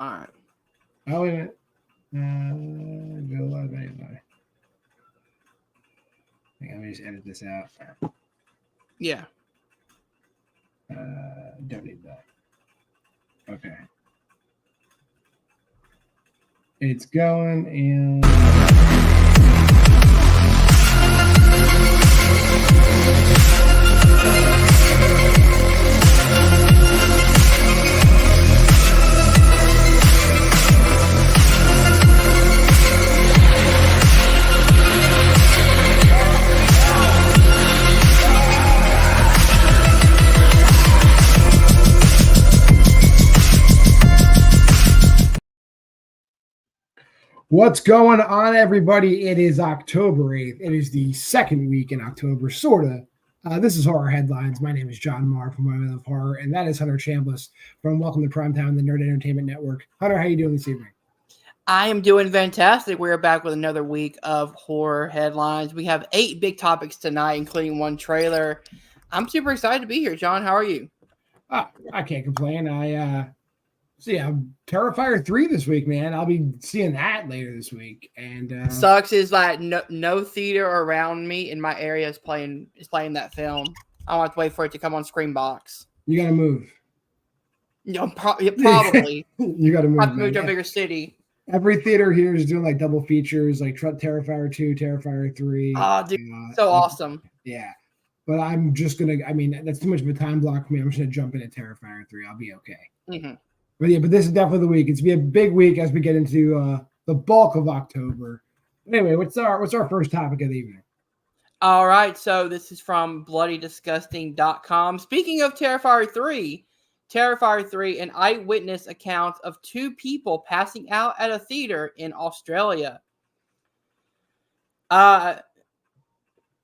All right. Oh, wait a minute. Go live anyway. Let me just edit this out. Yeah. Don't need that. Okay. It's going and. What's going on, everybody? It is October 8th. It is the second week in October, sort of. This is Horror Headlines. My name is John Marr from Women of Horror, and that is Hunter Chambliss from Welcome to Primetime, the Nerd Entertainment Network. Hunter, how you doing this evening? I am doing fantastic. We're back with another week of Horror Headlines. We have 8 big topics tonight, including 1 trailer. I'm super excited to be here. John, how are you? I can't complain. Terrifier 3 this week, man. I'll be seeing that later this week. And sucks is like no theater around me in my area is playing that film. I want to wait for it to come on Screenbox. You gotta move. No, probably. You gotta move. Have to move to a bigger city. Every theater here is doing like double features, like Terrifier 2, Terrifier 3. Oh, dude, so awesome. Yeah. But I'm just gonna. I mean, that's too much of a time block for me. I'm just gonna jump into Terrifier 3. I'll be okay. Mm-hmm. But this is definitely the week. It's gonna be a big week as we get into the bulk of October. Anyway, what's our first topic of the evening? All right, so this is from bloodydisgusting.com. Speaking of Terrifier 3, an eyewitness account of 2 people passing out at a theater in Australia.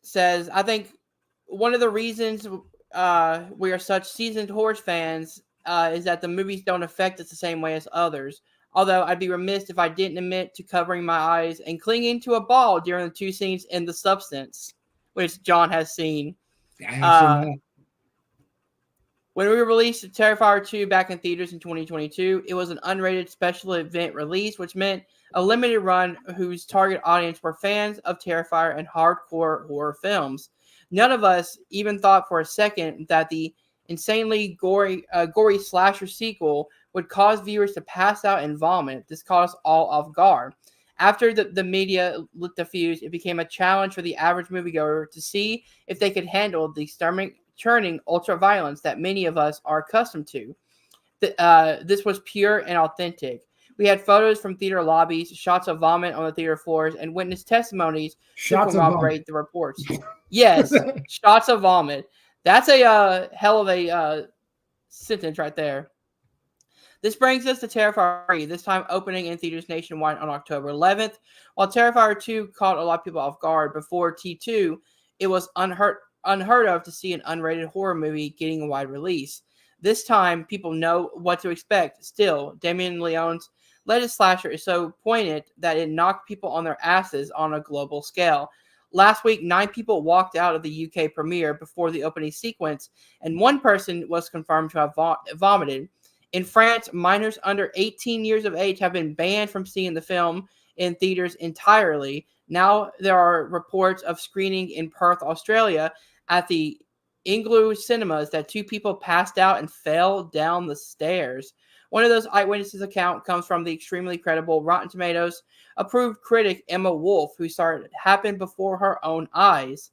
Says, I think one of the reasons we are such seasoned horror fans is that the movies don't affect us the same way as others. Although I'd be remiss if I didn't admit to covering my eyes and clinging to a ball during the 2 scenes in The Substance, which John has seen. I have seen that. When we released Terrifier 2 back in theaters in 2022, it was an unrated special event release, which meant a limited run whose target audience were fans of Terrifier and hardcore horror films. None of us even thought for a second that the insanely gory slasher sequel would cause viewers to pass out and vomit. This caught us all off guard. After the media lit the fuse, it became a challenge for the average moviegoer to see if they could handle the stomach-churning ultra-violence that many of us are accustomed to. This was pure and authentic. We had photos from theater lobbies, shots of vomit on the theater floors, and witness testimonies to corroborate the reports. Yes, shots of vomit. That's a hell of a sentence right there. This brings us to Terrifier 3, this time opening in theaters nationwide on October 11th. While Terrifier 2 caught a lot of people off guard before T2, it was unheard of to see an unrated horror movie getting a wide release. This time, people know what to expect. Still, Damien Leone's latest slasher is so poignant that it knocked people on their asses on a global scale. Last week, 9 people walked out of the UK premiere before the opening sequence, and 1 person was confirmed to have vomited. In France, minors under 18 years of age have been banned from seeing the film in theaters entirely. Now there are reports of screening in Perth, Australia, at the Igloo Cinemas that 2 people passed out and fell down the stairs. One of those eyewitnesses' account comes from the extremely credible Rotten Tomatoes approved critic Emma Wolf, who saw it happen before her own eyes.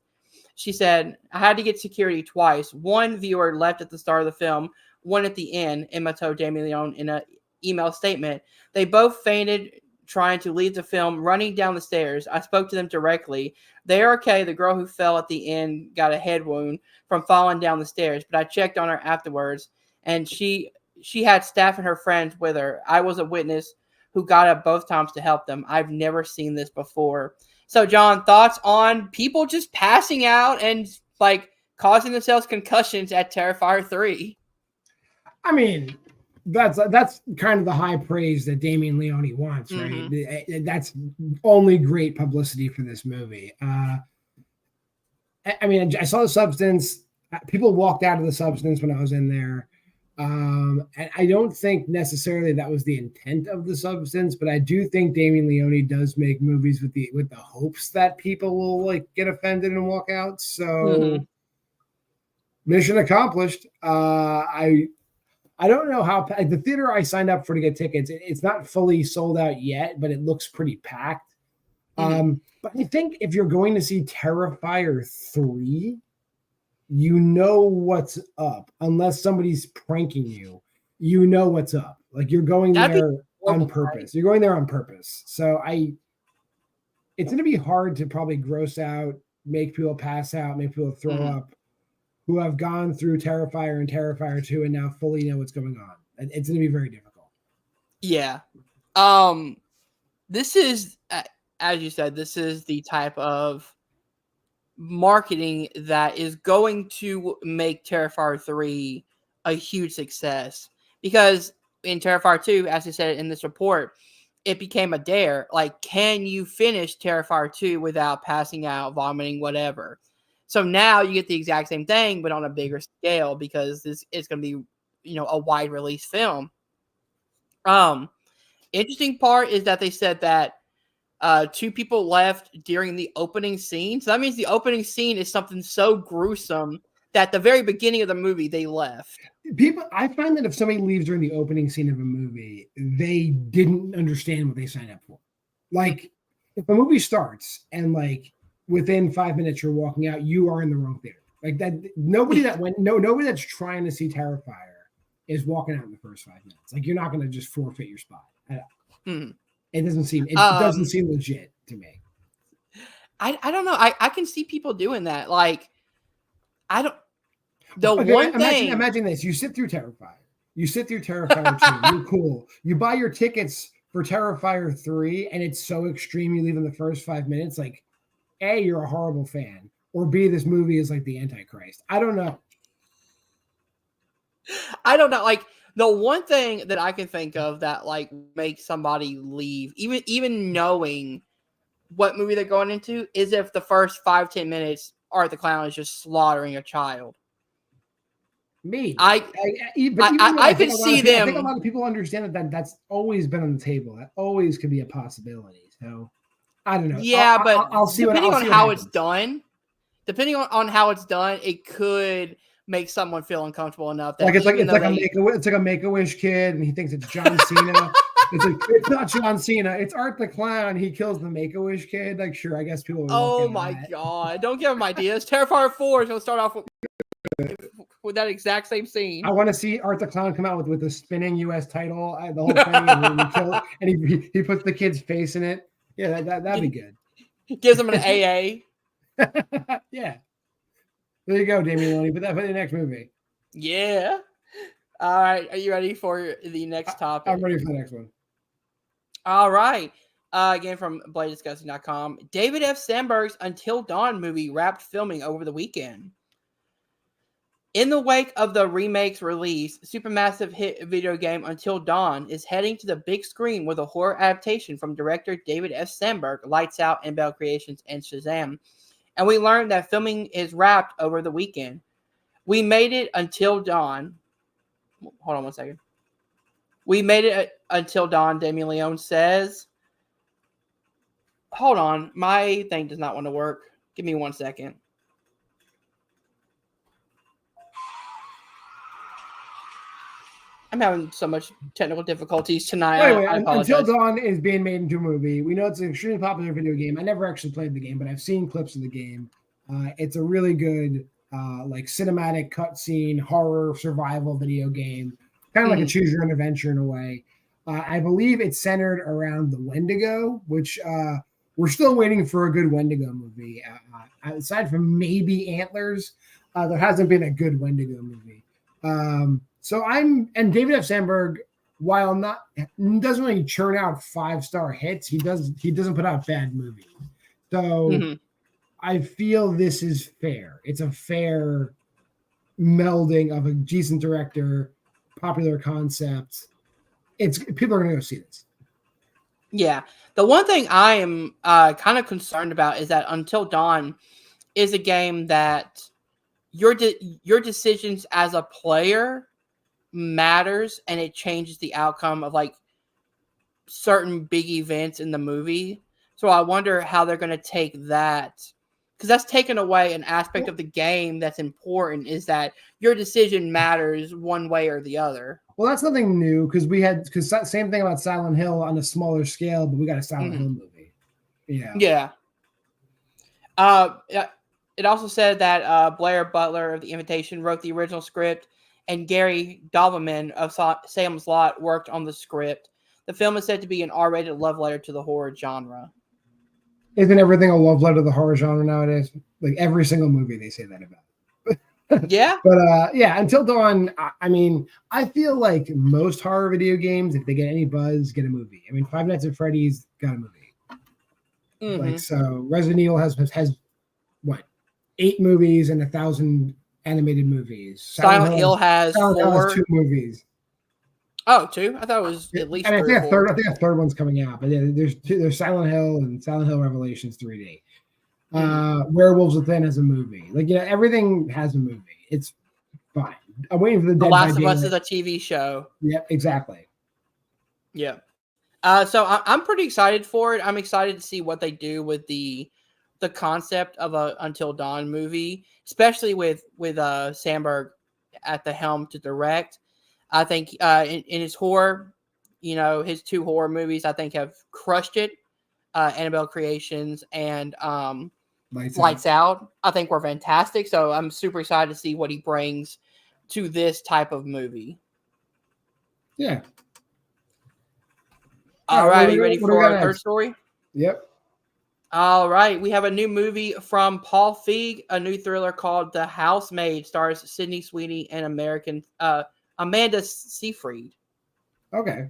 She said, I had to get security twice. 1 viewer left at the start of the film, 1 at the end, Emma told Damien Leone in an email statement. They both fainted trying to leave the film, running down the stairs. I spoke to them directly. They are okay. The girl who fell at the end got a head wound from falling down the stairs, but I checked on her afterwards, and she had staff and her friends with her. I was a witness who got up both times to help them. I've never seen this before. So, John, thoughts on people just passing out and like causing themselves concussions at Terrifier 3? I mean, that's kind of the high praise that Damien Leone wants, right? Mm-hmm. That's only great publicity for this movie. I mean, I saw The Substance. People walked out of The Substance when I was in there. And I don't think necessarily that was the intent of the substance, but I do think Damien Leone does make movies with the hopes that people will like get offended and walk out. So mission accomplished. I don't know how the theater I signed up for to get tickets. It's not fully sold out yet, but it looks pretty packed. But I think if you're going to see Terrifier 3, you know what's up. Unless somebody's pranking you, you know what's up. Like you're going there on purpose. Right? You're going there on purpose. So it's going to be hard to probably gross out, make people pass out, make people throw up, who have gone through Terrifier and Terrifier 2 and now fully know what's going on. It's going to be very difficult. Yeah. This is, as you said, this is the type of marketing that is going to make Terrifier 3 a huge success. Because in Terrifier 2, as you said in this report, it became a dare. Like, can you finish Terrifier 2 without passing out, vomiting, whatever? So now you get the exact same thing, but on a bigger scale because this is going to be, a wide release film. Interesting part is that they said that 2 people left during the opening scene. So that means the opening scene is something so gruesome that the very beginning of the movie they left. I find that if somebody leaves during the opening scene of a movie, they didn't understand what they signed up for. Like if a movie starts and like within 5 minutes you're walking out, you are in the wrong theater. Like that, nobody that's trying to see Terrifier is walking out in the first 5 minutes. Like you're not going to just forfeit your spot. It doesn't seem legit to me. I don't know. I can see people doing that. Like I don't. Imagine this: you sit through Terrifier. You sit through Terrifier 2. You're cool. You buy your tickets for Terrifier 3, and it's so extreme you leave in the first 5 minutes. Like, A, you're a horrible fan, or B, this movie is like the Antichrist. I don't know. Like the one thing that I can think of that like makes somebody leave, even knowing what movie they're going into, is if the first 5-10 minutes Art the Clown is just slaughtering a child. I can see them. I think a lot of people understand that that's always been on the table. That always could be a possibility. So I don't know. Yeah, but I'll see depending on how it's done. Depending on how it's done, it could make someone feel uncomfortable enough. That it's like a Make-A-Wish kid, and he thinks it's John Cena. It's not John Cena. It's Art the Clown. He kills the Make-A-Wish kid. Like, sure, I guess people. Oh my god! Don't give him ideas. Terrifier 4 is going to start off with that exact same scene. I want to see Art the Clown come out with the spinning U.S. title, the whole thing, and he puts the kid's face in it. Yeah, that'd be good. Gives him an AA. Yeah. There you go, Damien Leone. Put that for the next movie. Yeah. All right. Are you ready for the next topic? I'm ready for the next one. All right. Again, from BladeDiscussing.com. David F. Sandberg's Until Dawn movie wrapped filming over the weekend. In the wake of the remake's release, supermassive hit video game Until Dawn is heading to the big screen with a horror adaptation from director David F. Sandberg, Lights Out, and Bell Creations, and Shazam. And we learned that filming is wrapped over the weekend. We made it until dawn. Hold on one second. We made it until dawn, Damien Leone says. Hold on. My thing does not want to work. Give me 1 second. I'm having so much technical difficulties tonight. Anyway, Until Dawn is being made into a movie. We know it's an extremely popular video game. I never actually played the game, but I've seen clips of the game. It's a really good, like cinematic cutscene horror survival video game, kind of like a choose your own adventure in a way. I believe it's centered around the Wendigo, which we're still waiting for a good Wendigo movie. Aside from maybe Antlers, there hasn't been a good Wendigo movie. And David F. Sandberg, while doesn't really churn out 5-star hits, he doesn't put out bad movies. So I feel this is fair. It's a fair melding of a decent director, popular concept. People are going to go see this. Yeah. The one thing I am kind of concerned about is that Until Dawn is a game that your decisions as a player matters and it changes the outcome of like certain big events in the movie. So I wonder how they're going to take that, because that's taken away an aspect of the game that's important, is that your decision matters one way or the other. Well, that's nothing new because same thing about Silent Hill on a smaller scale, but we got a Silent Hill movie. Yeah. It also said that Blair Butler of The Invitation wrote the original script, and Gary Doberman of Salem's Lot worked on the script. The film is said to be an R-rated love letter to the horror genre. Isn't everything a love letter to the horror genre nowadays? Like every single movie they say that about. Yeah. But Until Dawn, I mean, I feel like most horror video games, if they get any buzz, get a movie. I mean, Five Nights at Freddy's got a movie. Mm-hmm. Like, so Resident Evil has what, 8 movies and 1,000 animated movies. Silent Hill has 2 movies. Oh, 2? I thought it was at least. I think a third one's coming out. But yeah, there's Silent Hill and Silent Hill Revelations 3D. Werewolves Within has a movie. Like, everything has a movie. It's fine. I'm waiting for the Last of Us is a TV show. Yep, exactly. Yeah. So I'm pretty excited for it. I'm excited to see what they do with the concept of a Until Dawn movie, especially with Sandberg at the helm to direct. I think in his horror, his 2 horror movies, I think have crushed it. Annabelle Creations and Lights Out. I think were fantastic. So I'm super excited to see what he brings to this type of movie. Yeah. All right, are you ready for our third story? Yep. All right, we have a new movie from Paul Feig, a new thriller called The Housemaid, stars Sydney Sweeney and Amanda Seyfried. Okay.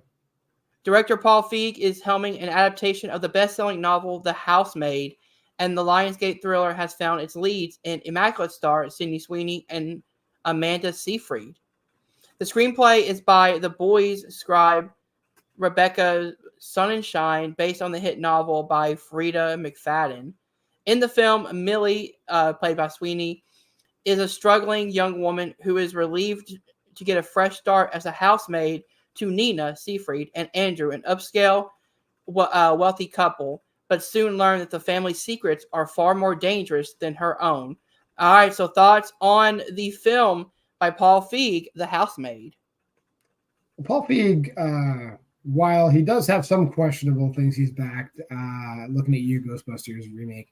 Director Paul Feig is helming an adaptation of the best-selling novel The Housemaid, and the Lionsgate thriller has found its leads in Immaculate star Sydney Sweeney and Amanda Seyfried. The screenplay is by The Boys scribe Rebecca Sonnenschein, based on the hit novel by Frida McFadden. In the film, Millie, played by Sweeney, is a struggling young woman who is relieved to get a fresh start as a housemaid to Nina Seyfried and Andrew, an upscale, wealthy couple, but soon learn that the family's secrets are far more dangerous than her own. All right, so thoughts on the film by Paul Feig, The Housemaid? Paul Feig, while he does have some questionable things he's backed, looking at you, Ghostbusters remake.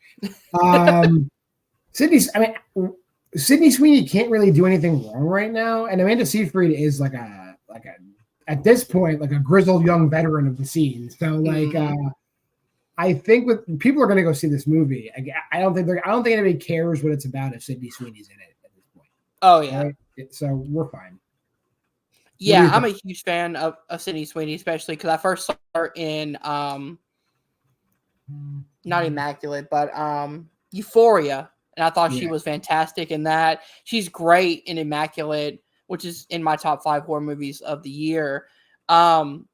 Sydney Sweeney can't really do anything wrong right now, and Amanda Seyfried is like a at this point like a grizzled young veteran of the scene. So I think people are going to go see this movie. I don't think anybody cares what it's about if Sydney Sweeney's in it at this point. Oh yeah, right? So we're fine. Yeah, I'm a huge fan of Sydney Sweeney, especially because I first saw her in not Immaculate, but Euphoria, and I thought she was fantastic in that. She's great in Immaculate, which is in my top 5 horror movies of the year. And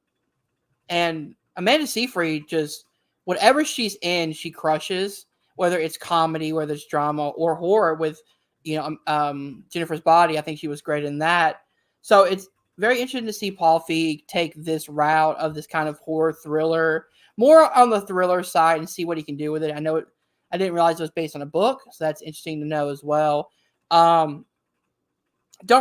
Amanda Seyfried, just whatever she's in, she crushes. Whether it's comedy, whether it's drama or horror, with Jennifer's Body, I think she was great in that. So it's very interesting to see Paul Feig take this route of this kind of horror thriller, more on the thriller side, and see what he can do with it. I didn't realize it was based on a book, so that's interesting to know as well. Don't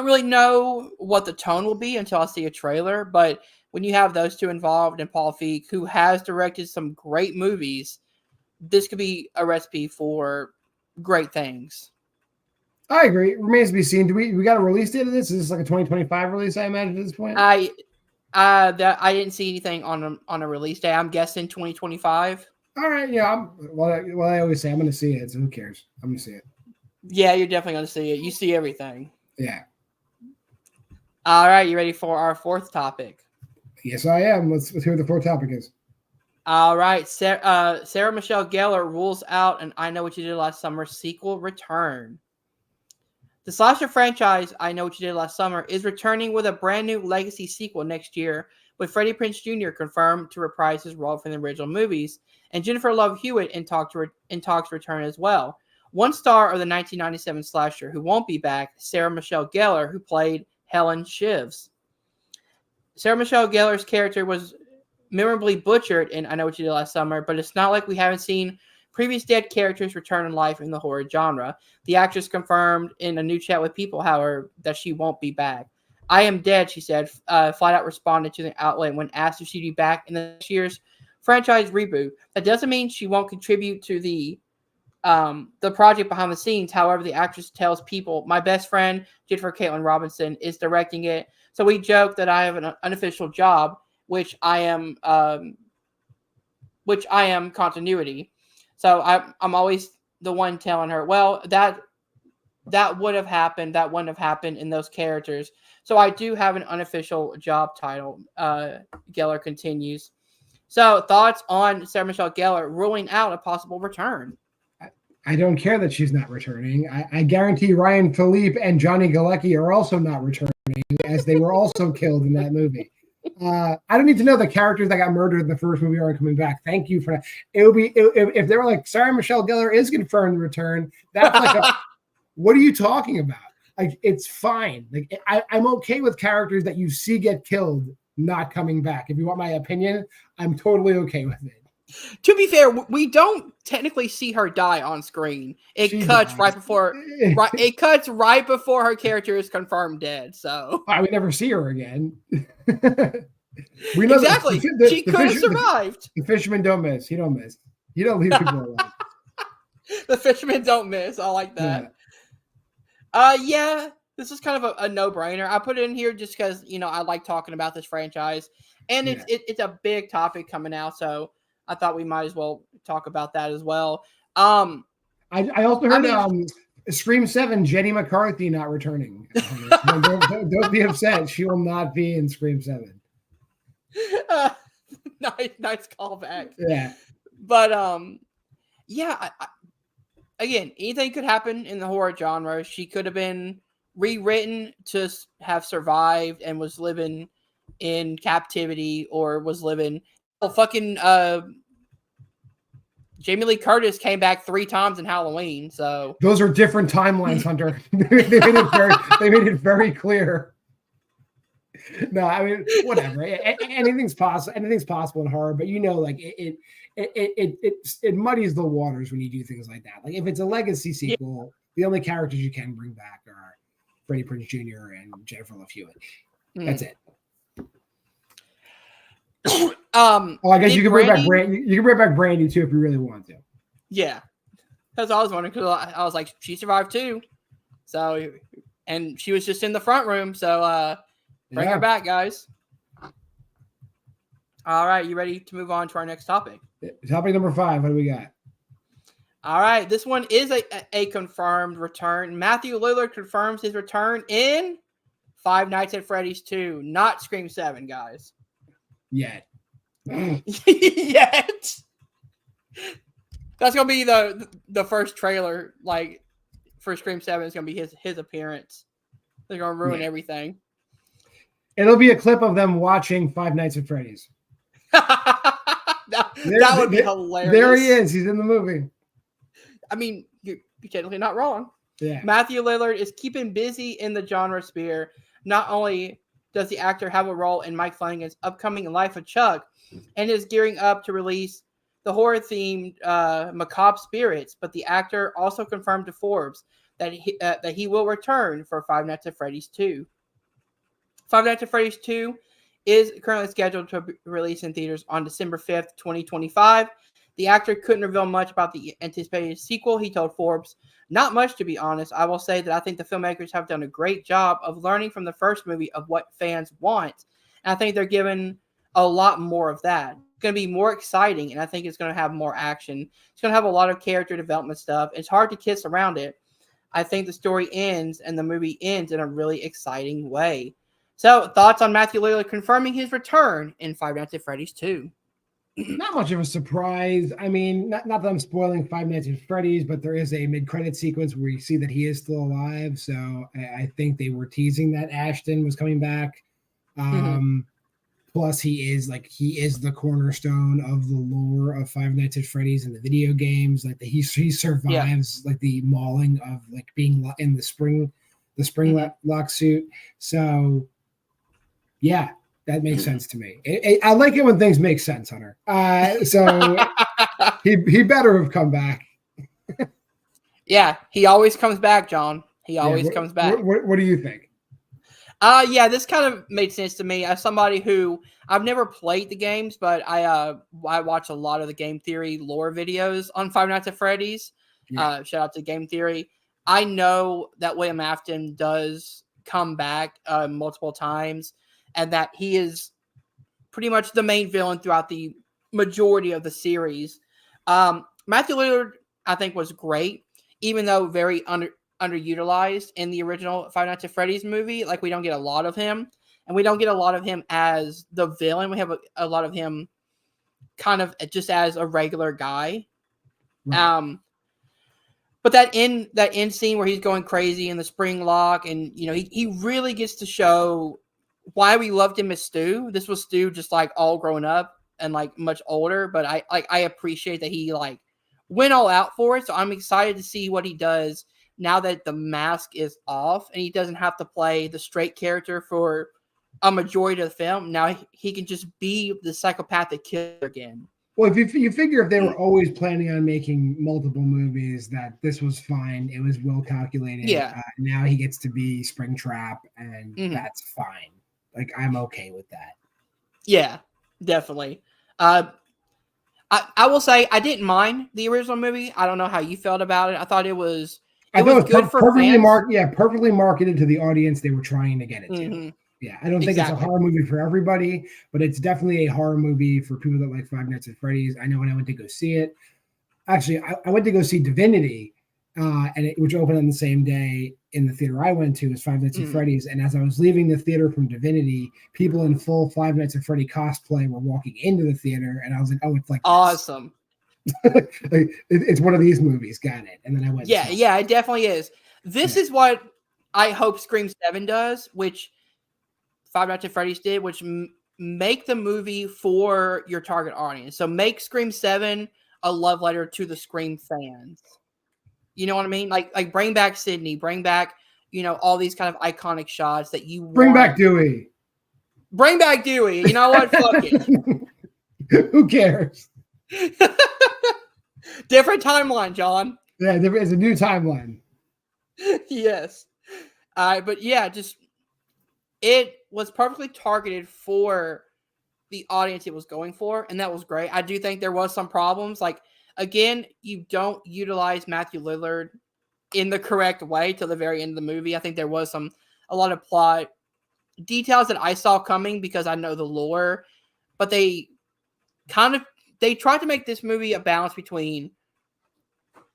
really know what the tone will be until I see a trailer, but when you have those two involved and Paul Feig, who has directed some great movies, this could be a recipe for great things. I agree. It remains to be seen. Do we got a release date of this? Is this like a 2025 release, I imagine, at this point? I didn't see anything on a release day. I'm guessing 2025. All right, yeah. I always say I'm going to see it, so who cares? I'm going to see it. Yeah, you're definitely going to see it. You see everything. Yeah. All right, you ready for our 4th topic? Yes, I am. Let's hear what the 4th topic is. All right, Sarah Michelle Gellar rules out an I Know What You Did Last Summer sequel return. The slasher franchise, I Know What You Did Last Summer, is returning with a brand new legacy sequel next year, with Freddie Prinze Jr. confirmed to reprise his role from the original movies, and Jennifer Love Hewitt in talks to return as well. One star of the 1997 slasher who won't be back, Sarah Michelle Gellar, who played Helen Shivs. Sarah Michelle Gellar's character was memorably butchered in I Know What You Did Last Summer, but it's not like we haven't seen previous dead characters return in life in the horror genre. The actress confirmed in a new chat with People, however, that she won't be back. I am dead, she said. Flat Out responded to the outlet when asked if she'd be back in the next year's franchise reboot. That doesn't mean she won't contribute to the project behind the scenes. However, the actress tells People, my best friend, Jennifer Caitlin Robinson, is directing it. So we joke that I have an unofficial job, which I am continuity. So I'm always the one telling her, well, that would have happened. That wouldn't have happened in those characters. So I do have an unofficial job title. Gellar continues. So thoughts on Sarah Michelle Gellar ruling out a possible return? I don't care that she's not returning. I guarantee Ryan Philippe and Johnny Galecki are also not returning, as they were also killed in that movie. I don't need to know the characters that got murdered in the first movie aren't coming back. Thank you for that. It would be if they were like Sarah Michelle Gellar is confirmed to return. That's like what are you talking about? Like, it's fine. Like, I'm okay with characters that you see get killed not coming back. If you want my opinion, I'm totally okay with it. To be fair, we don't technically see her die on screen. It cuts right before her character is confirmed dead. So I would never see her again. We know exactly. She could have survived. The fishermen don't miss. He don't miss. You don't leave people alone. The fishermen don't miss. I like that. Yeah, this is kind of a no-brainer. I put it in here just because I like talking about this franchise, and it's a big topic coming out. So I thought we might as well talk about that as well. I also heard Scream 7, Jenny McCarthy not returning. Don't be upset. She will not be in Scream 7. Nice callback. Yeah. But again, anything could happen in the horror genre. She could have been rewritten to have survived and was living in captivity, or was living Jamie Lee Curtis came back 3 times in Halloween. So those are different timelines, Hunter. they made it very clear. No, I mean, whatever. Anything's possible. Anything's possible in horror, but like it muddies the waters when you do things like that. Like, if it's a legacy sequel, the only characters you can bring back are Freddie Prinze Jr. and Jennifer Love Hewitt. That's it. I guess you can bring back Brandy. You can bring back Brandy too if you really want to. Yeah, that's what I was wondering, because I was like, she survived too. So, and she was just in the front room. So bring her back, guys. All right, you ready to move on to our next topic? Topic number 5. What do we got? All right, this one is a confirmed return. Matthew Lillard confirms his return in Five Nights at Freddy's 2, not Scream 7, guys. Yet. Yet. That's gonna be the first trailer, like, for Scream 7 is gonna be his appearance. They're gonna ruin everything. It'll be a clip of them watching Five Nights at Freddy's. that would be hilarious. There he is. He's in the movie. I mean, you're technically not wrong. Yeah. Matthew Lillard is keeping busy in the genre sphere. Not only does the actor have a role in Mike Flanagan's upcoming Life of Chuck, and is gearing up to release the horror-themed Macabre Spirits, but the actor also confirmed to Forbes that he will return for Five Nights at Freddy's 2. Five Nights at Freddy's 2 is currently scheduled to be released in theaters on December 5th, 2025. The actor couldn't reveal much about the anticipated sequel. He told Forbes, "Not much, to be honest. I will say that I think the filmmakers have done a great job of learning from the first movie of what fans want. And I think they're given a lot more of that. It's going to be more exciting, and I think it's going to have more action. It's going to have a lot of character development stuff. It's hard to kiss around it. I think the story ends and the movie ends in a really exciting way." So, thoughts on Matthew Lillard confirming his return in Five Nights at Freddy's 2? Not much of a surprise. I mean, not that I'm spoiling Five Nights at Freddy's, but there is a mid-credit sequence where you see that he is still alive. So I think they were teasing that Ashton was coming back. Plus, he is the cornerstone of the lore of Five Nights at Freddy's in the video games. Like, he survives like the mauling of like being in the spring lock suit. So yeah, That makes sense to me. I like it when things make sense, Hunter. So he better have come back. Yeah, he always comes back, John. He always comes back. What do you think? Yeah, this kind of made sense to me as somebody who I've never played the games, but I watch a lot of the game theory lore videos on Five Nights at Freddy's. Yeah. Shout out to Game Theory. I know that William Afton does come back multiple times, and that he is pretty much the main villain throughout the majority of the series. Matthew Lillard, I think, was great, even though very underutilized in the original Five Nights at Freddy's movie. Like, we don't get a lot of him, and we don't get a lot of him as the villain. We have a lot of him kind of just as a regular guy. Right. But that end scene where he's going crazy in the spring lock, and he really gets to show why we loved him as Stu. This was Stu just like all grown up and like much older, but I appreciate that he like went all out for it. So I'm excited to see what he does now that the mask is off and he doesn't have to play the straight character for a majority of the film. Now he can just be the psychopathic killer again. Well, if you figure if they were always planning on making multiple movies, that this was fine. It was well calculated. Yeah. Now he gets to be Springtrap, and that's fine. Like, I'm okay with that. Yeah, definitely. I will say I didn't mind the original movie. I don't know how you felt about it. I thought it was good for perfectly fans. perfectly marketed to the audience they were trying to get it to. Yeah, I don't think it's a horror movie for everybody, but it's definitely a horror movie for people that like Five Nights at Freddy's. I know when I went to go see it, actually, I went to go see Divinity, which opened on the same day in the theater I went to as Five Nights at Freddy's. And as I was leaving the theater from Divinity, people in full Five Nights at Freddy cosplay were walking into the theater, and I was like, "Oh, it's like awesome." Like, it's one of these movies. Got it. And then I went. Yeah, it definitely is. This is what I hope Scream 7 does, which Five Nights at Freddy's did, which make the movie for your target audience. So make Scream 7 a love letter to the Scream fans. You know what I mean? Like bring back Sydney, bring back, all these kind of iconic shots that you bring back Dewey. Bring back Dewey. You know what? Fuck it. Who cares? Different timeline, John. Yeah, there is a new timeline. Yes. But yeah, it was perfectly targeted for the audience it was going for, and that was great. I do think there was some problems. Like, again, you don't utilize Matthew Lillard in the correct way till the very end of the movie. I think there was a lot of plot details that I saw coming because I know the lore, but they tried to make this movie a balance between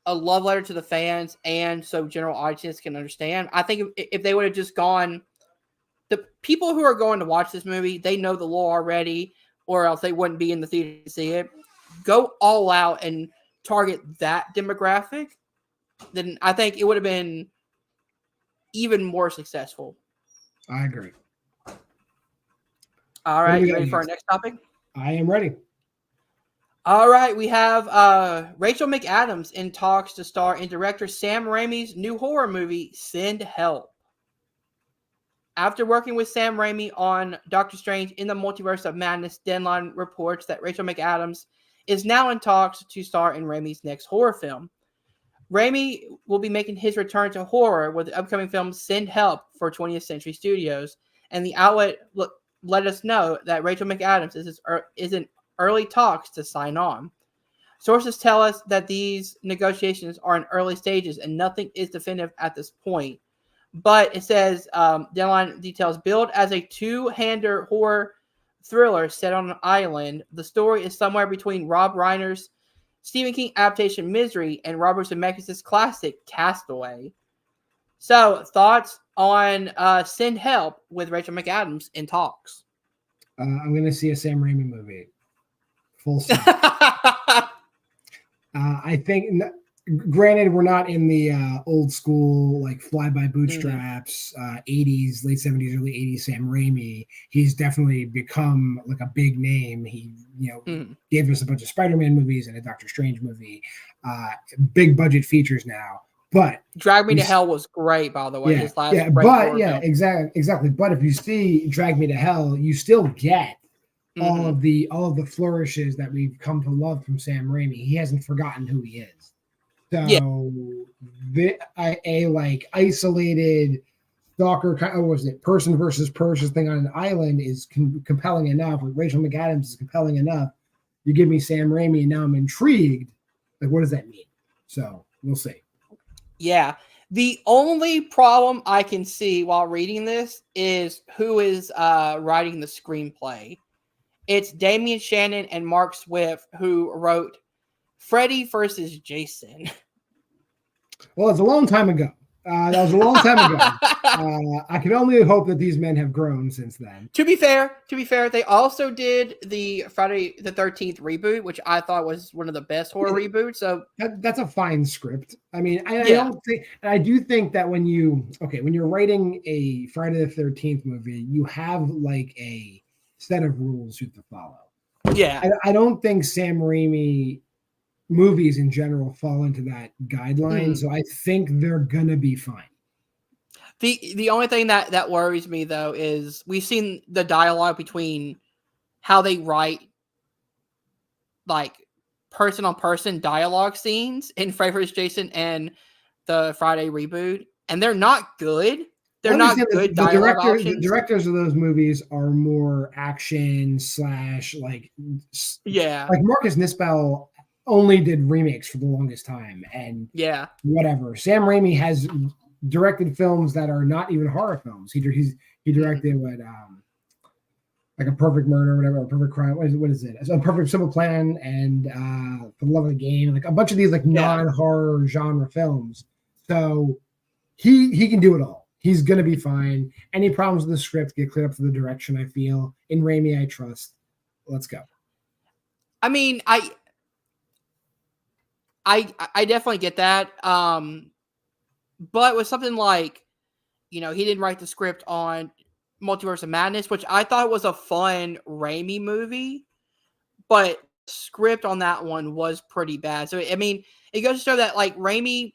a love letter to the fans and so general audiences can understand. I think if they would have just gone, the people who are going to watch this movie, they know the lore already, or else they wouldn't be in the theater to see it. Go all out and target that demographic, then I think it would have been even more successful. I agree. All right, you ready for our next topic? I am ready. All right, we have Rachel McAdams in talks to star in director Sam Raimi's new horror movie, Send Help. After working with Sam Raimi on Doctor Strange in the Multiverse of Madness, Deadline reports that Rachel McAdams is now in talks to star in Raimi's next horror film. Raimi will be making his return to horror with the upcoming film Send Help for 20th Century Studios, and the outlet let us know that Rachel McAdams is in early talks to sign on. Sources tell us that these negotiations are in early stages and nothing is definitive at this point. But it says, Deadline details, billed as a two-hander horror thriller set on an island, the story is somewhere between Rob Reiner's Stephen King adaptation Misery and Robert Zemeckis' classic Castaway. So, thoughts on Send Help with Rachel McAdams in talks? I'm going to see a Sam Raimi movie. Full stop. I think, granted, we're not in the old school, like fly by bootstraps, 80s, late 70s, early 80s Sam Raimi. He's definitely become like a big name. He, gave us a bunch of Spider-Man movies and a Doctor Strange movie. Big budget features now. But Drag Me to Hell was great, by the way. yeah, His last yeah, great but horror yeah, film. exactly. But if you see Drag Me to Hell, you still get all of the flourishes that we've come to love from Sam Raimi. He hasn't forgotten who he is. So a like isolated stalker kind of, what was it, person versus person thing on an island is compelling enough. With Rachel McAdams is compelling enough. You give me Sam Raimi, and now I'm intrigued. Like, what does that mean? So we'll see. Yeah. The only problem I can see while reading this is who is writing the screenplay. It's Damian Shannon and Mark Swift who wrote Freddy versus Jason. Well, it's a long time ago. That was a long time ago. I can only hope that these men have grown since then. To be fair, they also did the Friday the 13th reboot, which I thought was one of the best horror reboots. So that's a fine script. I mean, I don't think, and I do think that when you're writing a Friday the 13th movie, you have like a set of rules you have to follow. Yeah, I don't think Sam Raimi movies in general fall into that guideline, so I think they're gonna be fine. The only thing that worries me though is we've seen the dialogue between how they write like person on person dialogue scenes in Freddy vs. Jason and the Friday reboot, and they're not good. They're not good dialogue options. The directors of those movies are more action / like Marcus Nispel only did remakes for the longest time, and whatever. Sam Raimi has directed films that are not even horror films. He directed what like A Perfect Murder or whatever, A Perfect Crime. What is it? A Perfect Simple Plan and For the Love of the Game, like a bunch of these like non-horror genre films. So he can do it all. He's gonna be fine. Any problems with the script get cleared up for the direction. I feel in Raimi, I trust. Let's go. I mean, I definitely get that. But with something like, he didn't write the script on Multiverse of Madness, which I thought was a fun Raimi movie, but script on that one was pretty bad. So I mean, it goes to show that like Raimi,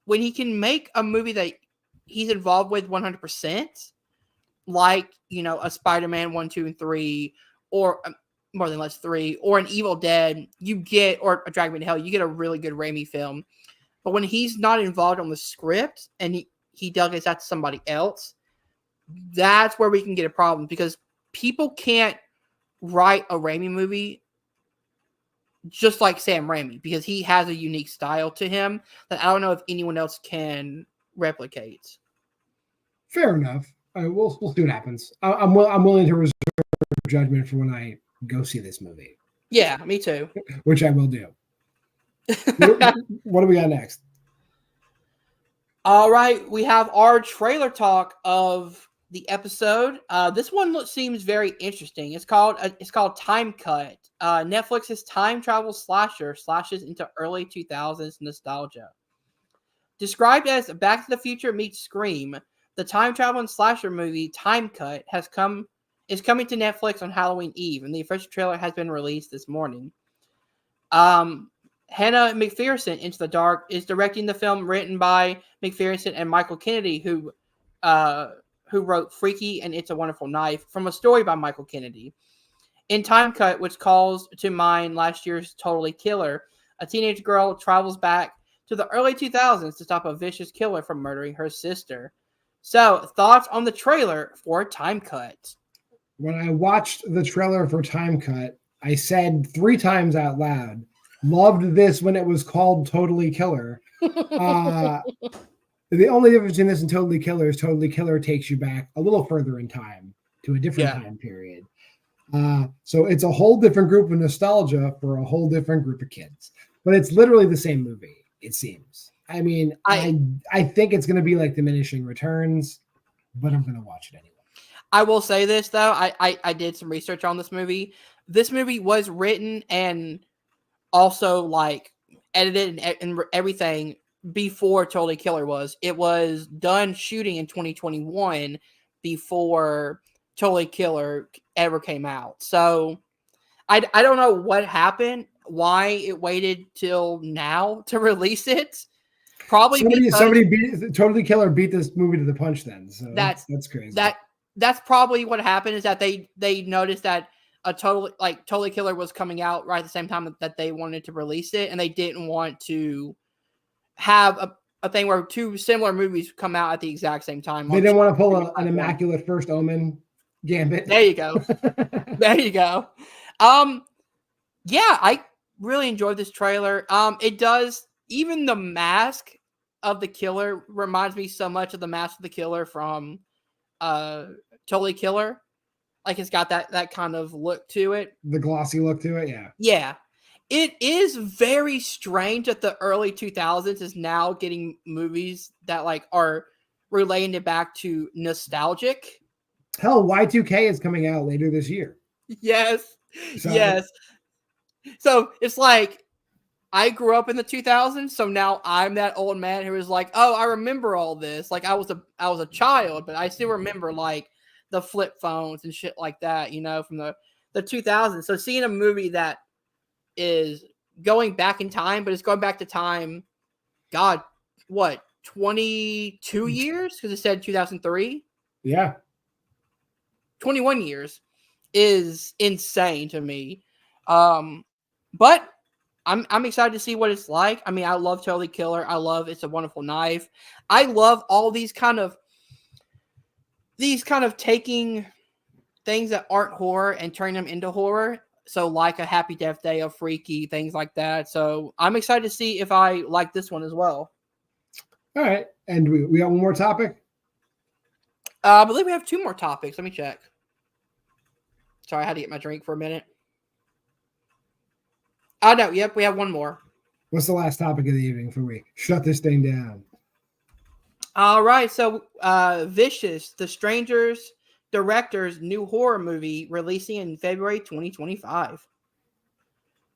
when he can make a movie that he's involved with 100%, like a Spider-Man 1, 2, and 3, or more than less 3, or an Evil Dead, or a Drag Me to Hell, you get a really good Raimi film. But when he's not involved on the script and he delegates that to somebody else, that's where we can get a problem, because people can't write a Raimi movie just like Sam Raimi, because he has a unique style to him that I don't know if anyone else can replicate. Fair enough. We'll see what happens. I'm willing to reserve judgment for when I go see this movie. Yeah, me too. Which I will do. What do we got next? All right, we have our trailer talk of the episode. This one seems very interesting. It's called Time Cut. Netflix's time travel slasher slashes into early 2000s nostalgia. Described as Back to the Future meets Scream, the time traveling slasher movie Time Cut is coming to Netflix on Halloween Eve, and the official trailer has been released this morning. Hannah McPherson, Into the Dark, is directing the film, written by McPherson and Michael Kennedy, who wrote Freaky and It's a Wonderful Knife, from a story by Michael Kennedy. In Time Cut, which calls to mind last year's Totally Killer, a teenage girl travels back to the early 2000s to stop a vicious killer from murdering her sister. So, thoughts on the trailer for Time Cut? When I watched the trailer for Time Cut, I said 3 times out loud, loved this when it was called Totally Killer. The only difference between this and Totally Killer is Totally Killer takes you back a little further in time to a different time period. So it's a whole different group of nostalgia for a whole different group of kids. But it's literally the same movie, it seems. I mean, I think it's going to be like Diminishing Returns, but I'm going to watch it anyway. I will say this, though. I did some research on this movie. This movie was written and also like edited and everything before Totally Killer was. It was done shooting in 2021 before Totally Killer ever came out. So I don't know what happened, why it waited till now to release it. Probably somebody beat Totally Killer beat this movie to the punch. Then so that's crazy. That's probably what happened. Is that they noticed that Totally Killer was coming out right at the same time that they wanted to release it, and they didn't want to have a thing where two similar movies come out at the exact same time. They didn't want to pull an immaculate First Omen gambit. There you go. There you go. Yeah, I really enjoyed this trailer. It does, even the mask of the killer reminds me so much of the mask of the killer from Totally Killer. Like it's got that kind of look to it. The glossy look to it, yeah. Yeah. It is very strange that the early 2000s is now getting movies that like are related back to nostalgic. Hell, Y2K is coming out later this year. Yes. Yes. So it's like I grew up in the 2000s, so now I'm that old man who is like, "Oh, I remember all this. Like I was a child, but I still remember like the flip phones and shit like that, from the 2000s." So seeing a movie that is going back in time, but it's going back to time, God, what, 22 years? Because it said 2003. Yeah. 21 years is insane to me. But I'm excited to see what it's like. I mean, I love Totally Killer. I love It's a Wonderful Knife. I love all these kind of taking things that aren't horror and turning them into horror. So like a Happy Death Day, a Freaky, things like that. So I'm excited to see if I like this one as well. All right. And we got one more topic? I believe we have two more topics. Let me check. Sorry, I had to get my drink for a minute. Oh, no. Yep, we have one more. What's the last topic of the evening before we shut this thing down? All right. So Vicious, The Strangers director's new horror movie releasing in February 2025.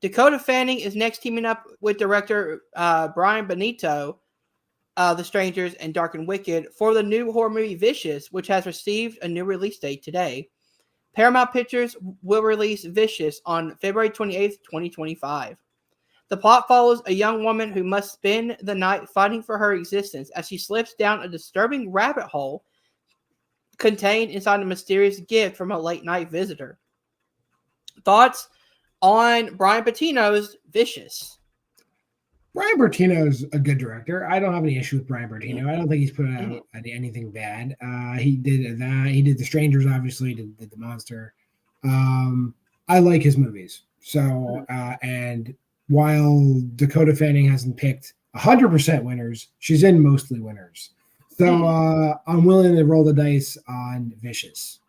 Dakota Fanning is next teaming up with director Brian Benito, The Strangers and Dark and Wicked, for the new horror movie Vicious, which has received a new release date today. Paramount Pictures will release Vicious on February 28th, 2025. The plot follows a young woman who must spend the night fighting for her existence as she slips down a disturbing rabbit hole contained inside a mysterious gift from a late-night visitor. Thoughts on Brian Bertino's Vicious? Brian Bertino's a good director. I don't have any issue with Brian Bertino. I don't think he's put out anything bad. He did that. He did The Strangers, obviously. Did The Monster. I like his movies. So, and while Dakota Fanning hasn't picked 100% winners, she's in mostly winners. So I'm willing to roll the dice on Vicious.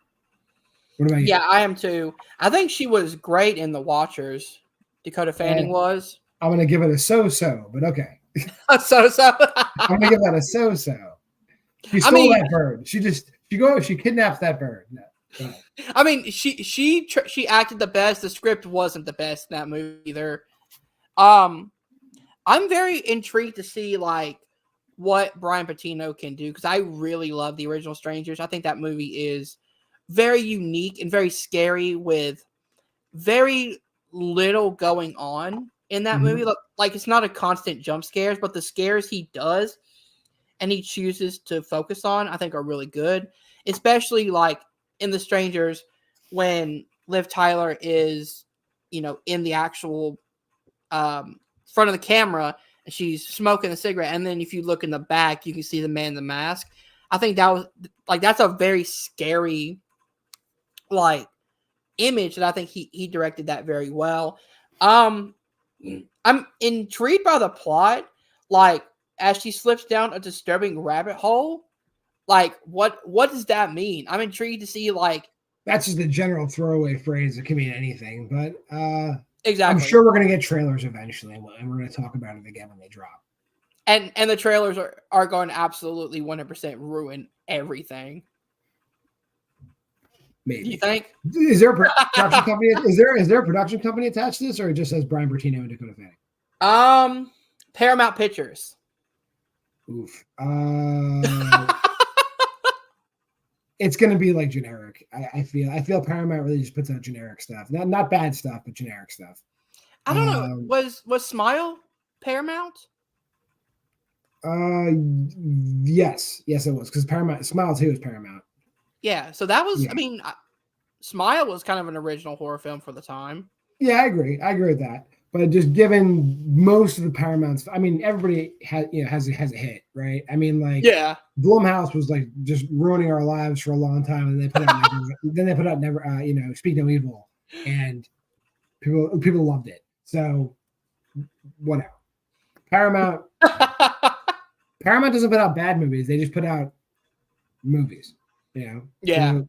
What about you? Yeah, I am too. I think she was great in The Watchers. Dakota Fanning was. I'm going to give it a so-so, but okay. A so-so? I'm going to give that a so-so. She stole that bird. She kidnapped that bird. No. I mean, she acted the best. The script wasn't the best in that movie either. I'm very intrigued to see like what Brian Bertino can do, because I really love the original Strangers. I think that movie is very unique and very scary with very little going on in that movie. Like it's not a constant jump scares, but the scares he does and he chooses to focus on, I think are really good. Especially like in The Strangers when Liv Tyler is, in the actual front of the camera and she's smoking a cigarette. And then if you look in the back, you can see the man in the mask. I think that's a very scary like image that I think he directed that very well. I'm intrigued by the plot. Like as she slips down a disturbing rabbit hole, like what does that mean? I'm intrigued to see like that's just a general throwaway phrase. It can mean anything, but exactly. I'm sure we're gonna get trailers eventually, and we're gonna talk about it again when they drop. And the trailers are going to absolutely 100% ruin everything. Maybe. You think? Is there a production company? Is there a production company attached to this, or it just says Brian Bertino and Dakota Fanning? Paramount Pictures. Oof. It's gonna be like generic. I feel Paramount really just puts out generic stuff. Not bad stuff, but generic stuff. I don't know. Was Smile Paramount? Yes, it was because Paramount Smile 2 is Paramount. Yeah, so that was. Yeah. I mean, Smile was kind of an original horror film for the time. Yeah, I agree with that. But just given most of the Paramounts, I mean, everybody has a hit, right? I mean, like Yeah, Blumhouse was like just ruining our lives for a long time, and they put out Never, Speak No Evil, and people loved it. So whatever. Paramount doesn't put out bad movies; they just put out movies. Yeah. Yeah.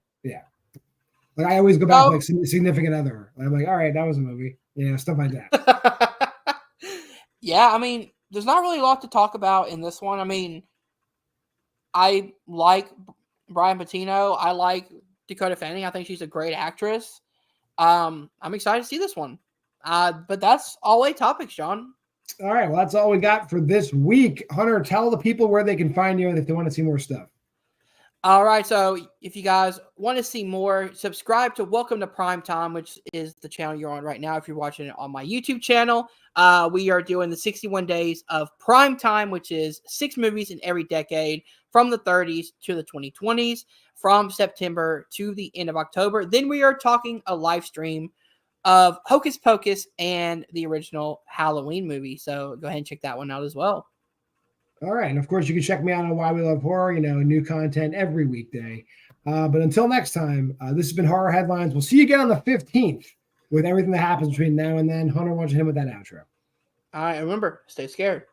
Like I always go back like Significant Other. I'm like, all right, that was a movie. Stuff like that. Yeah, I mean, there's not really a lot to talk about in this one. I mean, I like Brian Patino. I like Dakota Fanning. I think she's a great actress. I'm excited to see this one. But that's all 8 topics, John. All right, well, that's all we got for this week. Hunter, tell the people where they can find you and if they want to see more stuff. All right, so if you guys want to see more, subscribe to Welcome to Prime Time, which is the channel you're on right now. If you're watching it on my YouTube channel, we are doing the 61 days of Prime Time, which is 6 movies in every decade from the 30s to the 2020s, from September to the end of October. Then we are talking a live stream of Hocus Pocus and the original Halloween movie. So go ahead and check that one out as well. All right. And of course, you can check me out on Why We Love Horror, new content every weekday. But until next time, this has been Horror Headlines. We'll see you again on the 15th with everything that happens between now and then. Hunter, why don't you hit with that outro? All right. Remember, stay scared.